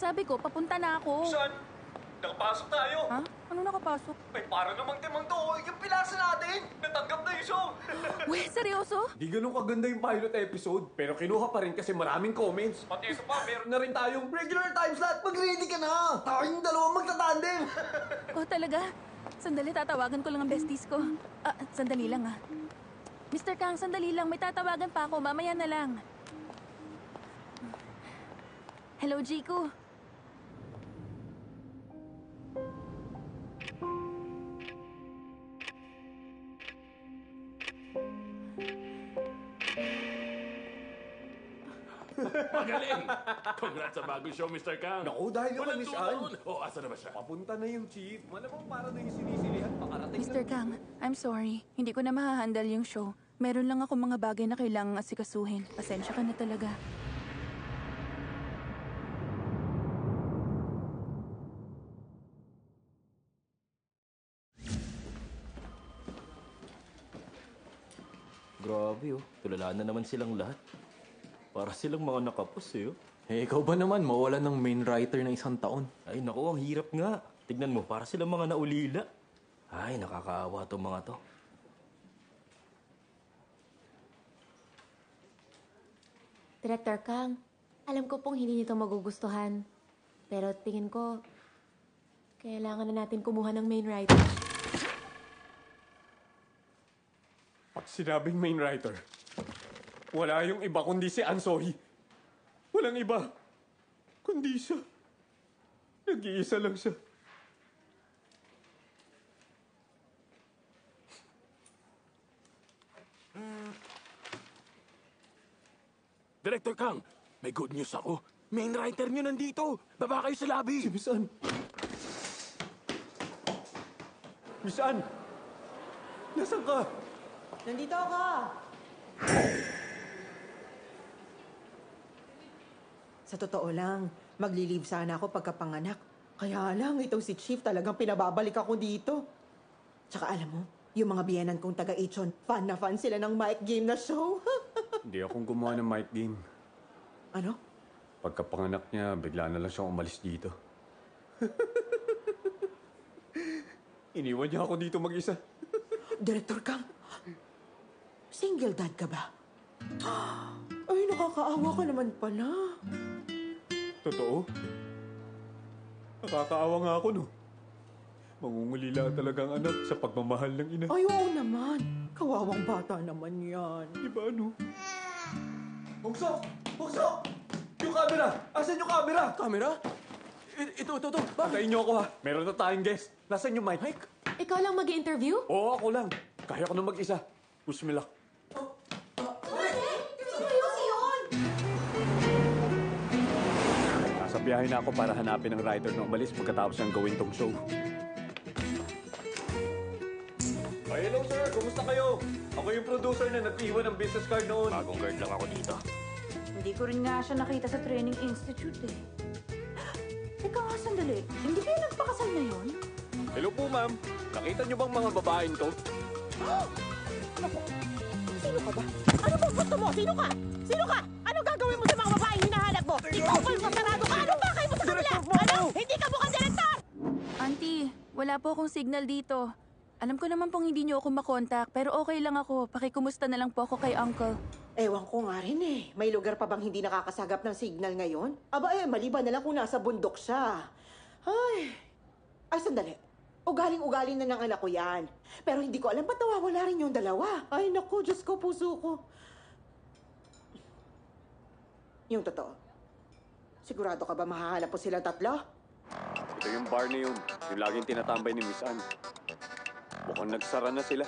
Sabi ko, papunta na ako. Saan? Nakapasok tayo. Ha? Ano nakapasok? May para namang timang to. Yung pilasa natin. Natanggap na yung show. Weh, seryoso? Di ganun kaganda yung pilot episode, pero kinuha pa rin kasi maraming comments. Pati ito pa, meron Na rin tayong Regular time slot, mag-ready ka na! Tayong dalawang magtatandem! Oh, talaga? Sandali, tatawagan ko lang ang besties ko. Sandali lang Mr. Kang, sandali lang. May tatawagan pa ako. Mamaya na lang. Hello, Jiku. Magaling! Congrats sa bagong show, Mr. Kang. Naku, dahil naman, Walang Miss tuwa Ann. doon. Asa na ba siya? Papunta na yung chief. Malamang para na yung sinisilihan. Pakarating Mr. Kang, I'm sorry. Hindi ko na mahahandle yung show. Meron lang ako mga bagay na kailangang asikasuhin. Pasensya ka na talaga. Grabe tulala na naman silang lahat. Para silang mga nakapos ikaw ba naman mawalan ng main writer ng isang taon? Ay naku, ang hirap nga. Tignan mo, para silang mga naulila. Ay, nakakaawa tong mga to. Director Kang, alam ko pong hindi nito magugustuhan. Pero tingin ko, kailangan na natin kumuha ng main writer. Pag sinabing main writer, wala yung iba kundi si Ansoy. Walang iba, kundi siya. Nag-iisa lang siya. Director Kang, may good news ako. Main writer nyo nandito. Baba kayo sa lobby. Si Miss Ann. Miss Ann! Nasaan ka? Nandito ako! Sa totoo lang, magli-leave sana ako pagkapanganak. Kaya lang, itong si Chief talagang pinababalik ako dito. Tsaka alam mo, yung mga biyenan kong taga-Ichon, fan na fan sila ng Mike Game na show. Hindi akong gumawa ng mic game. Ano? Pagkapanganak niya, bigla na lang siyang umalis dito. Iniwan niya ako dito mag-isa. Director Kang, single dad ka ba? Ay, nakakaawa ka naman pala. Totoo? Nakakaawa nga ako, no? Mangungulila talaga ang anak sa pagmamahal ng ina. Ay, oo naman. Kawawang bata naman yan. Diba, ano? Bugso! Bugso! Yung camera! Asan yung camera? Camera? Ito. Patayin niyo ako, ha? Meron na tayong guest. Nasaan yung mic? Ikaw lang mag-interview? Oo, ako lang. Kaya ko na mag-isa. Wish me luck. Nasa biyahe na ako para hanapin ang writer na umalis pagkatapos niyang gawin tong show. Ay, hello sir! Kumusta kayo? Ako yung producer na nag-iwan ng business card noon. Bagong guard lang ako dito. Hindi ko rin nga siya nakita sa training institute Teka nga, sandali. Hindi kayo nagpakasal na yun? Hello po, ma'am. Nakita niyo bang mga babaeng to? Naku, sino ka ba? Ano bang gusto mo? Sino ka? Sino ka? Ano gagawin mo sa mga babaeng hinahanap mo? Ipapal mo, sarado ka! Ano ba kayo mo sa kanila? Ano? Hindi ka mukhang direktor! Auntie, wala po akong signal dito. Alam ko naman pong hindi niyo ako makontak, pero okay lang ako. Pakikumusta na lang po ako kay Uncle. Ewan ko nga rin eh. May lugar pa bang hindi nakakasagap ng signal ngayon? Aba maliban na lang kung nasa bundok siya. Ay, sandali. Ugaling-ugali na ng anak ko yan. Pero hindi ko alam ba't nawawala rin yung dalawa. Ay, naku, Diyos ko, puso ko. Yung totoo. Sigurado ka ba mahahanap po sila tatlo? Ito yung bar na yun. Yung laging tinatambay ni Miss Ann. Mukhang nagsara na sila.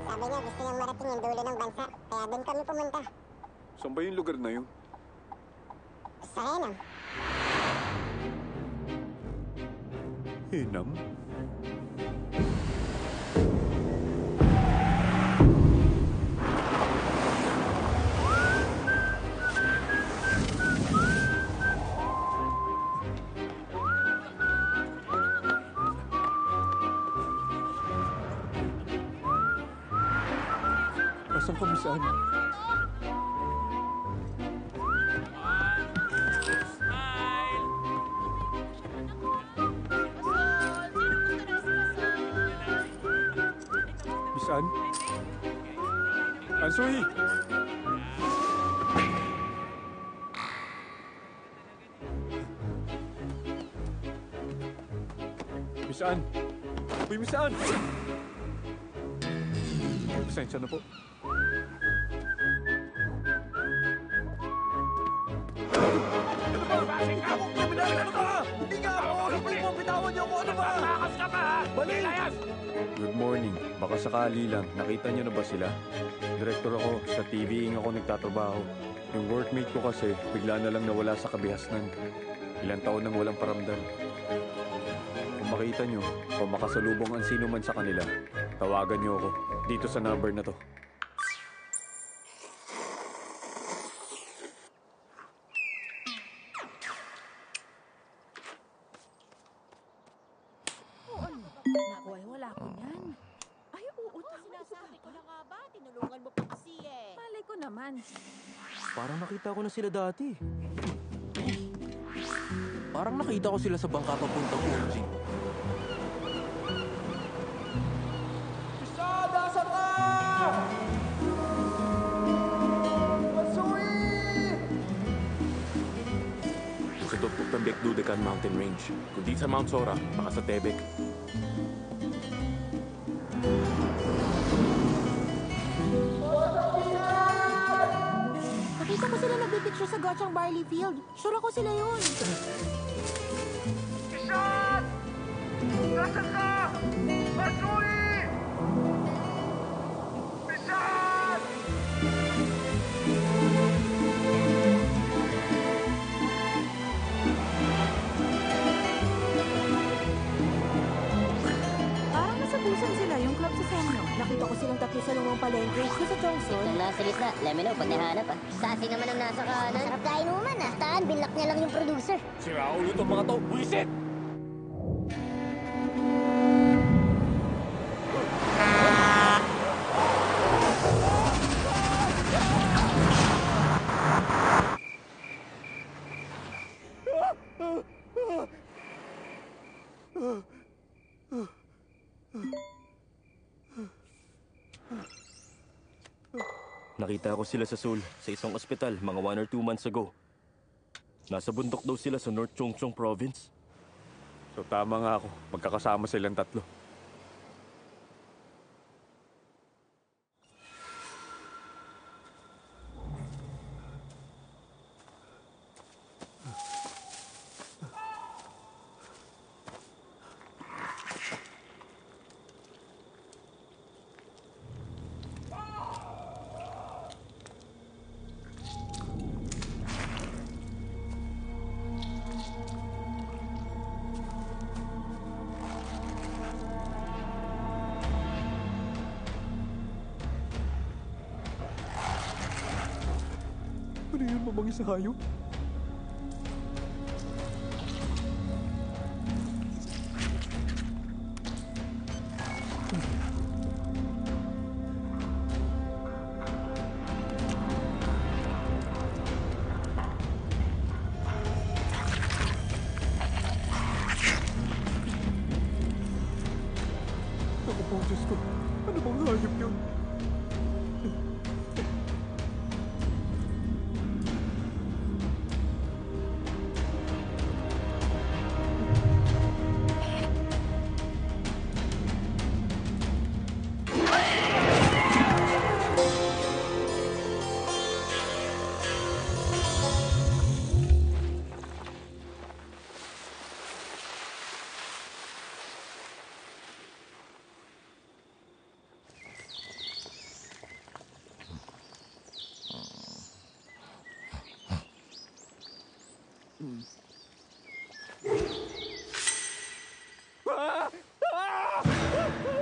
Sabi niya gusto niyang marating yung dulo ng bansa. Kaya doon kami pumunta. Saan ba yung lugar na yun? Sa Henam. Henam? Nasaan ka, Miss Ann? Hi! Miss Ann? Ansoy! Miss Ann! Uy, Miss Ann! Pasensya na po. Hindi ka ako! Hindi mo bitawan niyo ako! Ano ba? Takas ka pa, ha? Balilayas! Good morning. Baka sakali lang. Nakita niyo na ba sila? Direktor ako. Sa TVing ako nagtatrabaho. Yung workmate ko kasi, bigla na lang nawala sa kabihasnan. Ilang taon nang walang paramdam. Kung makita niyo, o makasalubong ang sino man sa kanila, tawagan niyo ako. Dito sa number na to. Naku, ay wala ko yan. Ay, oo, Sinasabi ko na nga ba? Tinulungan mo pa kasi eh. malay ko naman. Parang nakita ko na sila dati. Parang nakita ko sila sa bangka papuntang Urging. Pisada sa ka! Matsui! Sa tuktok ng Bekdudekan Mountain Range. Kundi sa Mount Sora, baka sa Tebek. Nakita ko sila nagpipicture sa Gotchang Barley Field. Sure ako sila yun. Pisad! Nasaan ka? Matsui! Pisad! Parang nasabusan sila yung club sa Senyo. Nakita ko silang tatlo sa lumang palengke. Isa sa Chongson. Yung nasa gitna, let me know pag nahanap ah. Sasi naman ang nasa kanan. Sarap tayo naman ah. Taan, binlock niya lang yung producer. Sira ulo itong mga to. Buisit! Nakita ko sila sa Seoul, sa isang ospital, mga 1 or 2 months ago. Nasa bundok daw sila sa North Chongchong Province. So tama nga ako. Magkakasama silang tatlo. Ano yun, mamangis na hayop? Ako po, Diyos ko. Ano bang hayop yun?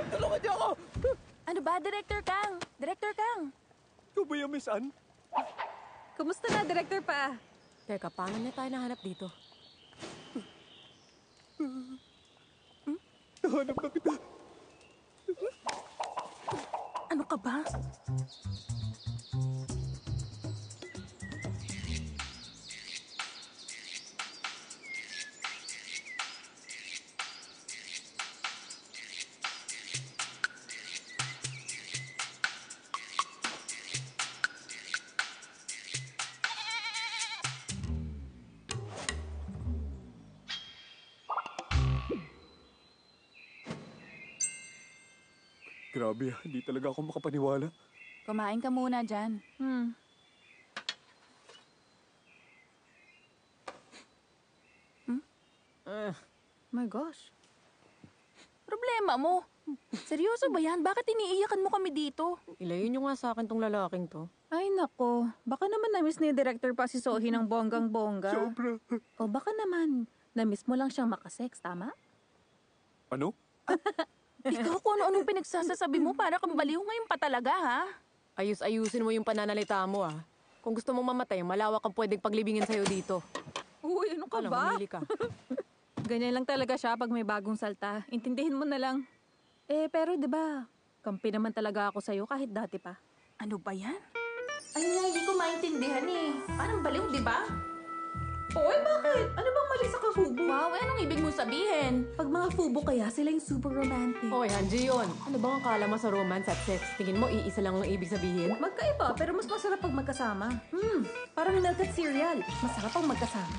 Tulungan niyo ako! Ano ba, Director Kang? Director Kang! Ikaw ba yung Miss Ann? Kumusta na, Director pa? Teka, paano na tayo nahanap dito? Nahanap na kita. Ano ka ba? Grabe, hindi talaga ako makapaniwala. Kumain ka muna dyan. My gosh. Problema mo. Seryoso ba yan? Bakit iniiyakan mo kami dito? Ilayo nyo nga sa akin tong lalaking to. Ay nako, baka naman na-miss ni Director pa si Sohi ng bonggang-bongga. Sobra. O baka naman, na-miss mo lang siyang makasex, tama? Ano? Ikaw kung ano-anong pinagsasasabi mo para kang baliw ngayon pa talaga, ha? Ayus-ayusin mo yung pananalita mo ah. Kung gusto mong mamatay, malawak ang pwedeng paglibingin sa'yo dito. Uy, ano ka Alam, ba? humili ka. Ganyan lang talaga siya pag may bagong salta. Intindihin mo na lang. Pero 'di ba, kampi naman talaga ako sa'yo kahit dati pa. Ano ba yan? Ay nga, hindi ko maintindihan eh. Parang baliw, di ba? Oy, bakit? Ano bang mali sa kafubo? Wow, anong ibig mo sabihin? Pag mga fubo kaya, sila yung super romantic. Oy, Hanji yun. Ano bang akala mo sa romance at sex? Tingin mo, iisa lang ang ibig sabihin? Magkaiba, pero mas masarap pag magkasama. Parang milk at cereal. Masarap pag magkasama.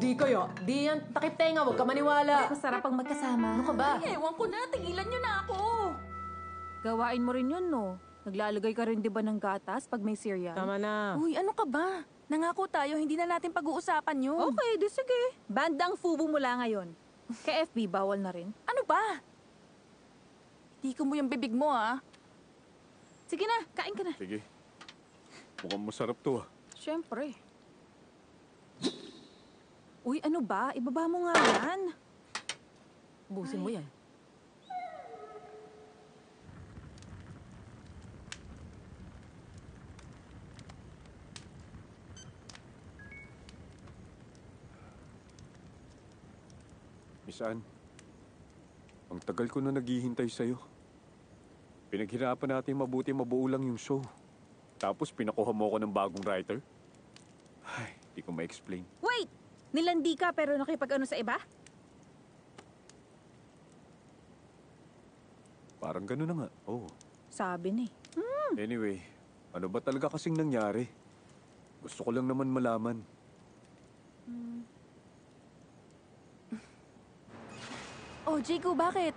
Di kayo. Di yan. Takip tenga, huwag ka maniwala. Masarap pag magkasama. Ano ka ba? Ay, ewan ko na. Tigilan nyo na ako. Gawain mo rin yun, no? Naglalagay ka rin, di ba, ng gatas pag may cereal? Tama na. Uy, ano ka ba? Nangako tayo, hindi na natin pag-uusapan yun. Okay, di sige. Bandang fubo mula ngayon. Kay FB, bawal na rin. Ano ba? Hindi ko mo yung bibig mo, ha? Sige na, kain ka na. Sige. Mukhang masarap to ah. Siyempre. Uy, ano ba? Ibaba mo nga yan. Busin mo yan. Miss Ann, ang tagal ko na naghihintay sa'yo. Pinaghirapan natin mabuti mabuo lang yung show. Tapos pinakuha mo ako ng bagong writer? Ay, di ko ma-explain. Wait! Nilandi ka pero nakipag-ano sa iba? Parang gano'n na nga. Oo. Sabi ni. Anyway, ano ba talaga kasing nangyari? Gusto ko lang naman malaman. Oh, Jigo, bakit?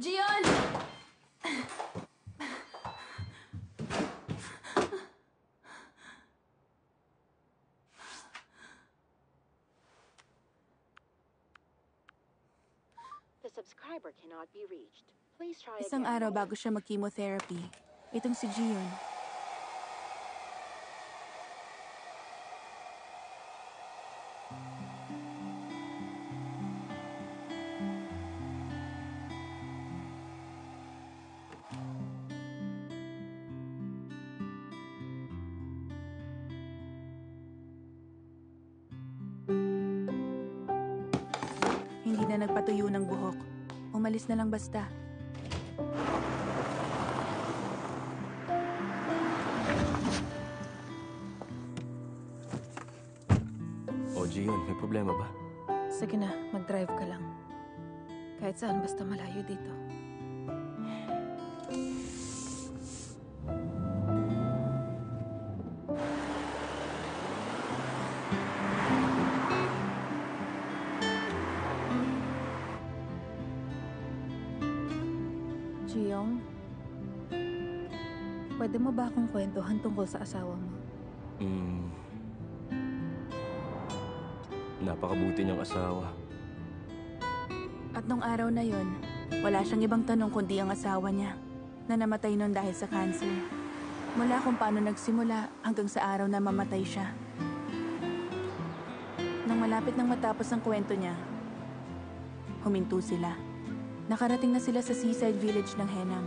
Gion! The subscriber cannot be reached. Please try Isang again. araw bago siya mag-chemotherapy, itong si Gion. Hindi na nagpatuyo ng buhok. Umalis na lang basta. O, Gion, may problema ba? Sige na, mag-drive ka lang. Kahit saan, basta malayo dito. Giyong, pwede mo ba akong kwentuhan tungkol sa asawa mo? Napakabuti niyang asawa. At nung araw na yon, wala siyang ibang tanong kundi ang asawa niya na namatay nun dahil sa cancer. Mula kung paano nagsimula hanggang sa araw na mamatay siya. Nang malapit nang matapos ang kwento niya, huminto sila. Nakarating na sila sa seaside village ng Henam.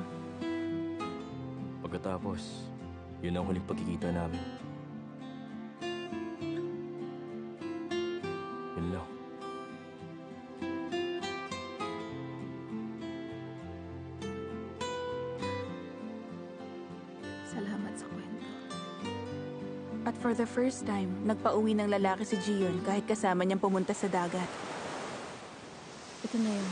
Pagkatapos, yun ang huling pagkikita namin. Yun lang. Salamat sa kwento. At for the first time, nagpauwi ng lalaki si Gion kahit kasama niyang pumunta sa dagat. Ito na yun.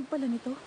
pala nito.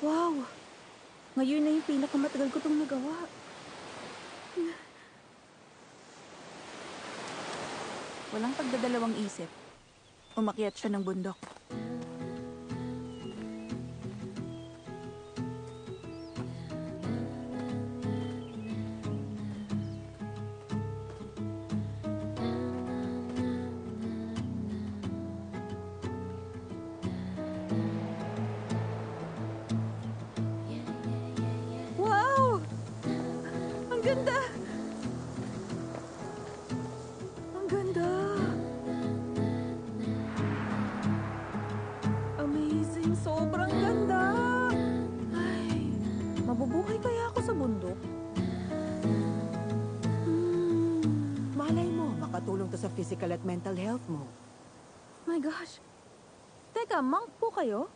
Wow! Ngayon na yung pinakamatagal ko itong nagawa. Walang pagdadalawang isip. Umakyat siya ng bundok. Wow! Ang ganda! Ang ganda! Amazing! Sobrang ganda! Ay, mabubuhay kaya ako sa bundok? Malay mo, makatulong to sa physical at mental health mo. My gosh! Teka, monk po kayo?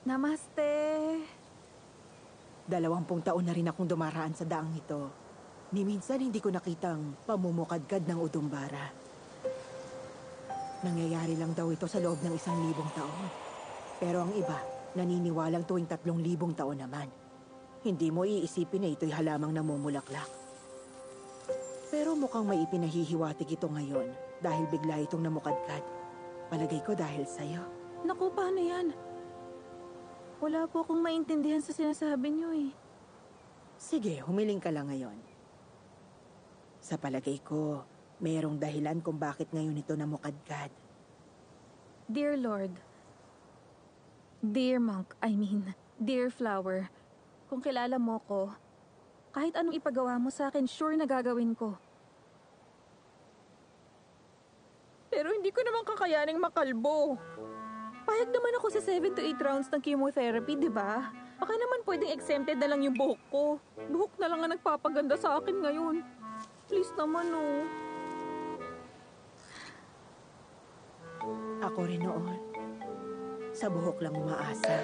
Namaste! 20 taon na rin akong dumaraan sa daang ito. Ni minsan hindi ko nakitang pamumukadkad ng udumbara. Nangyayari lang daw ito sa loob ng 1,000 taon. Pero ang iba, naniniwalang tuwing 3,000 taon naman. Hindi mo iisipin na ito'y halamang namumulaklak. Pero mukhang may ipinahihiwatig ito ngayon dahil bigla itong namukadkad. Palagay ko dahil sa'yo. Naku, paano yan? Wala po akong maintindihan sa sinasabi niyo eh. Sige, humiling ka lang ngayon. Sa palagay ko, mayroong dahilan kung bakit ngayon ito namukadkad. Dear Lord, dear monk, dear flower, kung kilala mo ko, kahit anong ipagawa mo sa akin, sure na gagawin ko. Pero hindi ko naman kakayaning makalbo. Payag naman ako sa 7 to 8 rounds ng chemotherapy, di ba? Baka naman pwedeng exempted na lang yung buhok ko. Buhok na lang ang nagpapaganda sa akin ngayon. Please naman, oh. Ako rin noon. Sa buhok lang umaasa.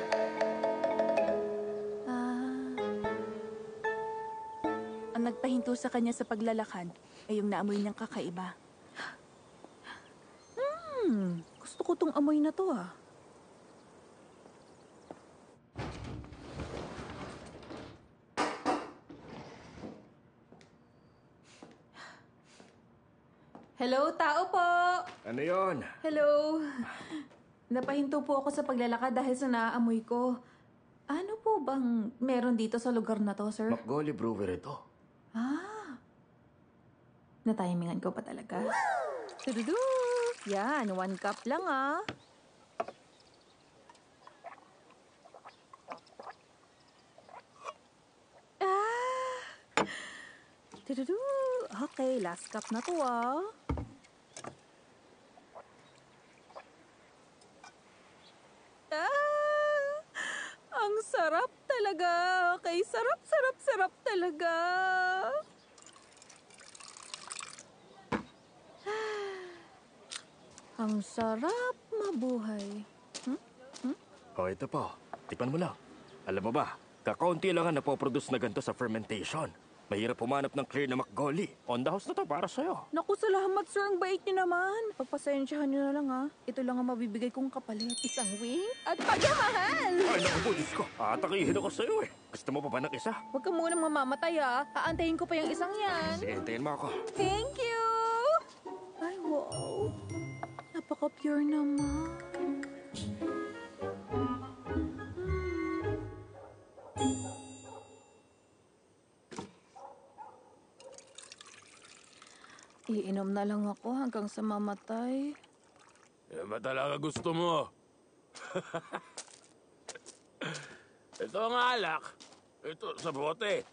Ang nagpahinto sa kanya sa paglalakad ay yung naamoy niyang kakaiba. Gusto ko tong amoy na to, ah. Hello, tao po! Ano yon? Hello. Napahinto po ako sa paglalakad dahil sa naaamoy ko. Ano po bang meron dito sa lugar na to, sir? Makgoli Brewer ito. Natimingan ko pa talaga. Tududu! Yan, 1 cup lang, ah. Tududu! Okay, last cup na to, ah. Ang sarap talaga. Okay, sarap talaga. Ang sarap mabuhay. O, ito po. Tikman mo lang. Alam mo ba, kakaunti lang ang napoproduce na ganito sa fermentation. Mahirap humanap ng clear na makgoli. On the house na to para sa'yo. Naku, salamat sir. Ang bait niyo naman. Pagpasensyahan niyo na lang, ha. Ito lang ang mabibigay kong kapalit. Isang wing at pagmamahal. Ay, naku, Diyos ko. Atakihin ako sa'yo eh. Gusto mo pa ba ng isa? Huwag ka munang mamamatay, ha. Aantayin ko pa yung isang yan. Sige, hintayin mo ako. Thank you! Ay, wow. Napaka-pure naman. Iinom na lang ako hanggang sa mamatay. Eh, ba talaga gusto mo? Ito ang alak. Ito, sa bote.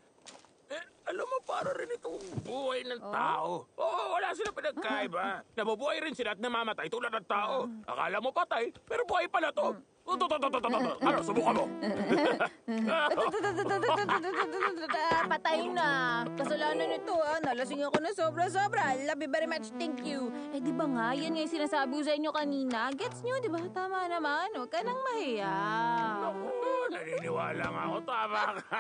Alam mo, para rin itong buhay ng tao. Oo, wala sila pinagkaiba. Nabubuhay rin sila at namamatay tulad ng tao. Akala mo patay, pero buhay pala to. Ano, subukan mo. Patay na. Kasalanan nito nalasing ako na sobra-sobra. Love you very much, thank you. Di ba nga, yan nga yung sinasabi ko sa inyo kanina. Gets nyo, di ba? Tama naman, huwag ka nang mahiya. Naku, naniniwala nga ako, tama ka.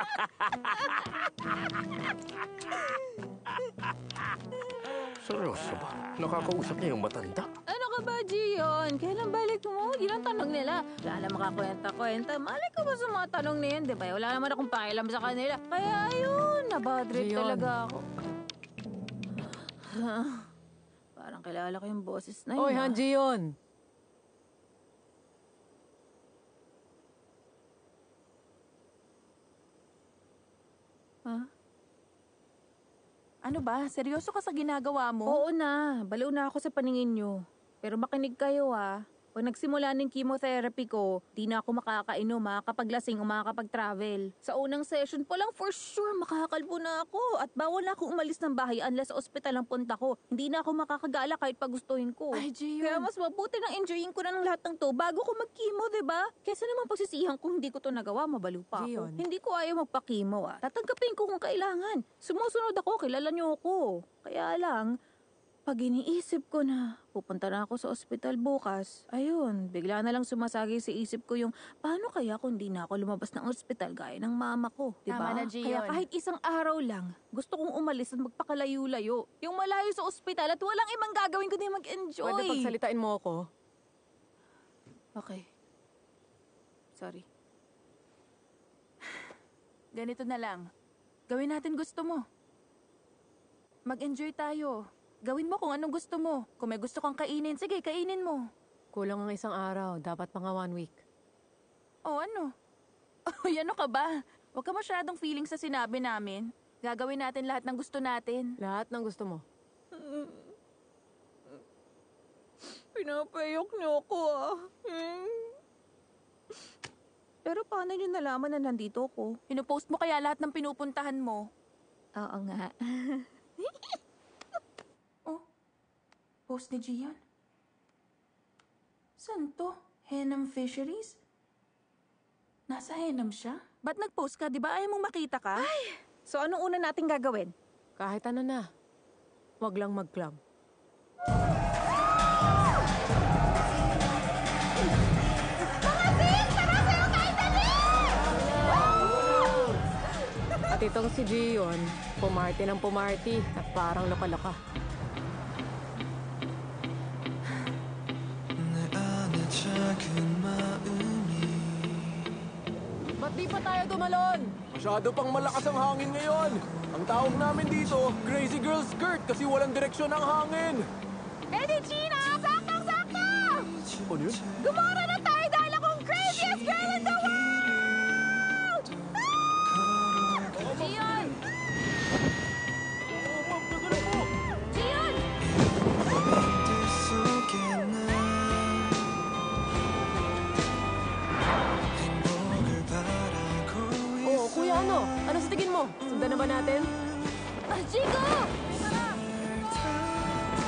Seryoso ba? Nakakausap niya yung matanda. Ano ka ba, Gion? Kailan balik mo? Yun ang tanong nila. Wala na makakwenta-kwenta. Malay ko ba sa mga tanong na yan, di ba? Wala naman akong pakialam sa kanila. Kaya ayun, nabadrip talaga ako. Parang kilala ko yung boses na yun. Oy, Han Jion! Ano ba? Seryoso ka sa ginagawa mo? Oo na. Baliw na ako sa paningin nyo. Pero makinig kayo Pag nagsimula ng chemotherapy ko, di na ako makakainom, makakapaglasing o makakapag-travel. Sa unang session pa lang, for sure, makakalbo na ako. At bawal na ako umalis ng bahay unless sa ospital ang punta ko. Hindi na ako makakagala kahit pagustuhin ko. Ay, Gio. Kaya mas mabuti nang enjoyin ko na ng lahat ng to bago ko mag-chemo, diba? Kesa naman pagsisihan kung hindi ko to nagawa, mabaliw pa ako. Gion. Hindi ko ayaw magpa-chemo, Tatanggapin ko kung kailangan. Sumusunod ako, kilala niyo ako. Kaya lang, pag iniisip ko na pupunta na ako sa ospital bukas, ayun, bigla na lang sumasagi sa isip ko yung paano kaya kung di na ako lumabas ng ospital gaya ng mama ko, di ba? Tama na, Gion. Kaya kahit isang araw lang, gusto kong umalis at magpakalayo-layo. Yung malayo sa ospital at walang ibang gagawin kundi mag-enjoy. Pwede pagsalitain mo ako? Okay. Sorry. Ganito na lang. Gawin natin gusto mo. Mag-enjoy tayo. Gawin mo kung anong gusto mo. Kung may gusto kang kainin, sige, kainin mo. Kulang ang isang araw. Dapat mga 1 week. O ano? Ano ka ba? Huwag ka masyadong feeling sa sinabi namin. Gagawin natin lahat ng gusto natin. Lahat ng gusto mo. Pinapayok niyo ako, Pero paano niyo nalaman na nandito ako? Pinupost mo kaya lahat ng pinupuntahan mo? Oo nga. Post ni Gian? Saan to? Henam Fisheries? Nasa Henam siya? Ba't nag-post ka? Di ba ayaw mong makita ka? Ay! So anong una nating gagawin? Kahit ano na. Huwag lang mag-club. At itong si Gion, pumarty ng pumarty at parang loka-loka. Ba't di pa tayo tumalon? Masyado pang malakas ang hangin ngayon. Ang tawag namin dito, Crazy Girl Skirt kasi walang direksyon ang hangin. Eddie Chino! Saktong-sakto! Ano yun? Gumora na tayo dahil akong craziest girl in the world! Gian! Gian! Oo, kuya ano? Ano sa tingin mo? Sundan na ba natin? Chico!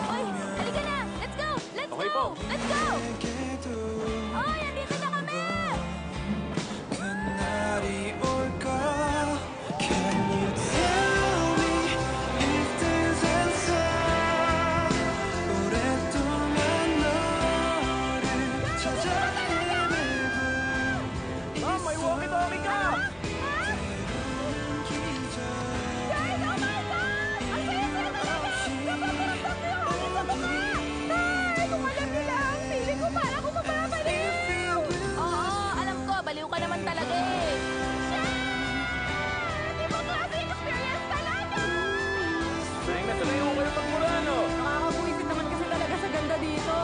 Oy, halika na! Let's go! Let's Okay go! po. Let's go! Oy, andito na kami! May walkie-talkie ka! Guys, oh my God! Ang saya-saya talaga! Napaparamdam ko yung hangin sa mukha! Ay, kung alam nyo lang, feeling ko para ako mababaliw! Oo, alam ko, baliw ka naman talaga eh! Shit! Ibang klase experience talaga! Sayang na sanay ko kayo pagmula, no? Nakakabuisit naman kasi talaga sa ganda dito.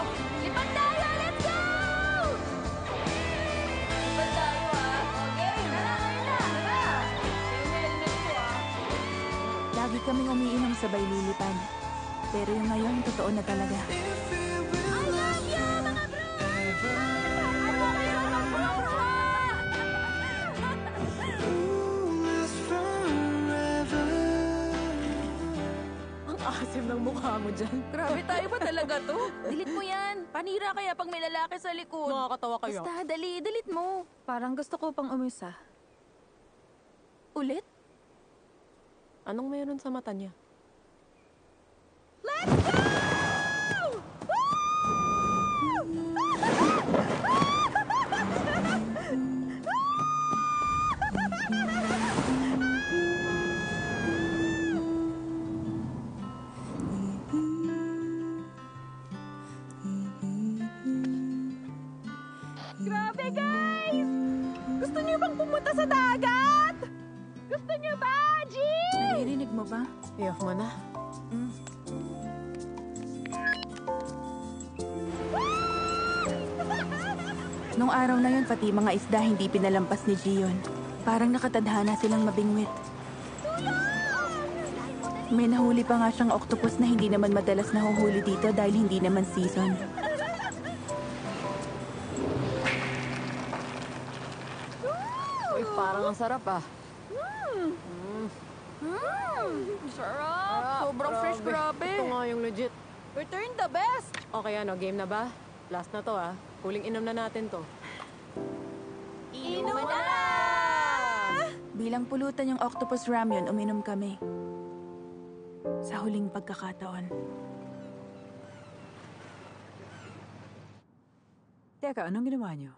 Lipad tayo! Let's go! Lipad tayo Okay, tara, kayo na! Tara! Yung helmet ko Lagi kaming umiinom sabay lilipad. Pero yung ngayon, totoo na talaga. I love you, mga bro! Ano kayo, mga bro? aggressive ng mukha mo dyan. Grabe tayo ba talaga to? Delete mo yan. Panira kaya pag may lalaki sa likod. Nakakatawa kayo. Basta, dali, delete mo. Parang gusto ko pang umisa. Ulit? Anong meron sa mata niya? Let's go! Grabe, guys! Gusto niyo bang pumunta sa dagat? Gusto niyo ba, G? Naririnig mo ba? I-off mo na. Nung araw na yun, pati mga isda hindi pinalampas ni Gion. Parang nakatadhana silang mabingwit. May nahuli pa nga siyang octopus na hindi naman madalas nahuhuli dito dahil hindi naman season. Uy, parang ang sarap ah. Sarap! Sobrang fresh, grabe! Ito nga yung legit. Return the best! Okay, game na ba? Last na to ah. Huling inom na natin to. Inuman na! Bilang pulutan yung octopus ramyun, uminom kami. Sa huling pagkakataon. Teka, anong ginawa niyo?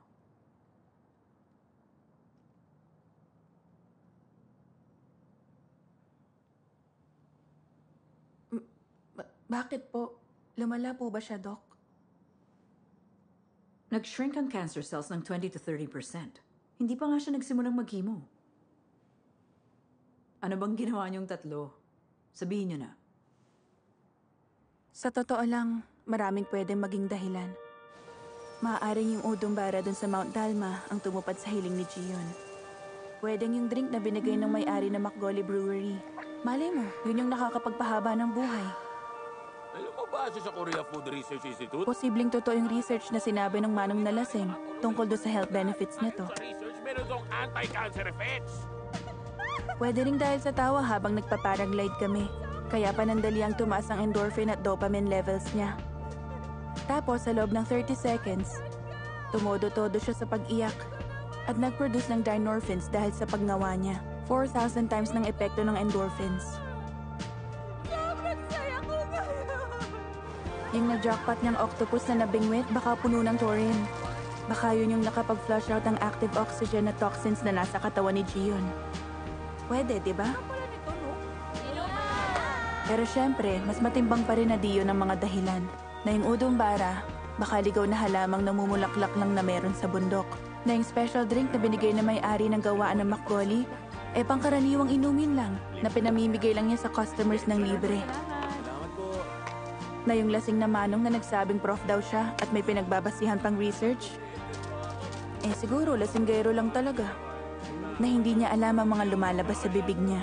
Bakit po? Lumala po ba siya, Doc? Nag-shrink ang cancer cells ng 20 to 30%. Hindi pa nga siya nagsimulang mag-chemo. Ano bang ginawa niyong tatlo? Sabihin niyo na. Sa totoo lang, maraming pwedeng maging dahilan. Maaaring yung udong bara dun sa Mount Dalma ang tumupad sa hiling ni Gion. Pwedeng yung drink na binigay ng may-ari ng McGolly Brewery. Malay mo, yun yung nakakapagpahaba ng buhay. Alam mo ba sa Korea Food Research Institute? Posibleng totoo yung research na sinabi ng manong nalasing tungkol doon sa health benefits nito. Sa research, meron dong anti-cancer effects. Pwede rin dahil sa tawa habang nagpaparaglide kami. Kaya panandaliang tumaas ang endorphin at dopamine levels niya. Tapos sa loob ng 30 seconds, tumodo-todo siya sa pag-iyak at nag-produce ng dynorphins dahil sa pagnawa niya. 4,000 times ng epekto ng endorphins. Yung na-jackpot niyang octopus na nabingwit, baka puno ng taurine. Baka yun yung nakapag-flush out ang active oxygen na toxins na nasa katawan ni Gion. Pwede, di ba? Pero syempre, mas matimbang pa rin na diyo ng mga dahilan. Na yung udong bara, baka ligaw na halamang namumulaklak lang na meron sa bundok. Na yung special drink na binigay na may-ari ng gawaan ng McGolly, pangkaraniwang inumin lang, na pinamimigay lang niya sa customers ng libre. Na yung lasing na manong na nagsabing prof daw siya at may pinagbabasihan pang research. Siguro lasinggero lang talaga. Na hindi niya alam ang mga lumalabas sa bibig niya.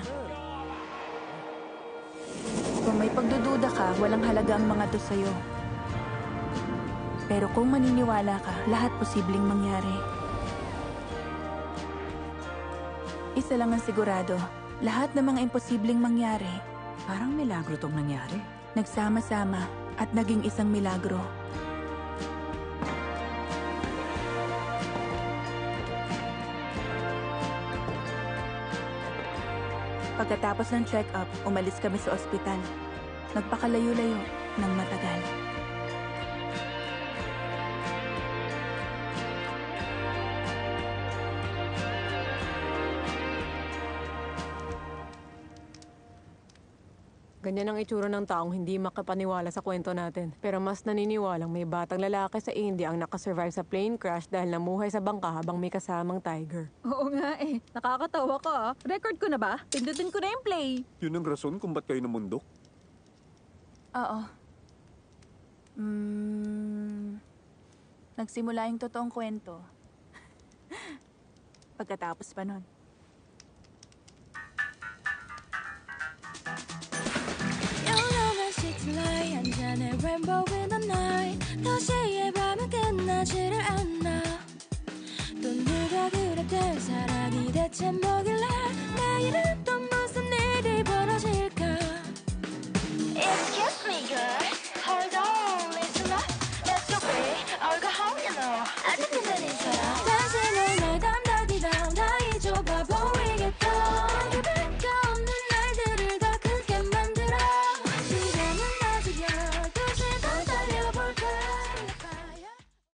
Kung may pagdududa ka, walang halaga ang mga to sa'yo. Pero kung maniniwala ka, lahat posibleng mangyari. Isa lang ang sigurado, lahat ng mga imposibleng mangyari, Parang milagro tong nangyari. nagsama-sama at naging isang milagro. Pagkatapos ng check-up, umalis kami sa ospital. Nagpakalayo-layo ng matagal. Ganyan ang itsura ng taong hindi makapaniwala sa kwento natin. Pero mas naniniwalang may batang lalaki sa India ang nakasurvive sa plane crash dahil namuhay sa bangka habang may kasamang tiger. Oo nga nakakatawa ka. Record ko na ba? Pindutin ko na yung play. Yun ang rason kung ba't kayo namundok? Oo. Nagsimula yung totoong kwento. Pagkatapos pa nun. 한 잔의 rainbow in the night 도시의 밤은 끝나지를 않아 또 누가 그랬대 사랑이 대체 뭐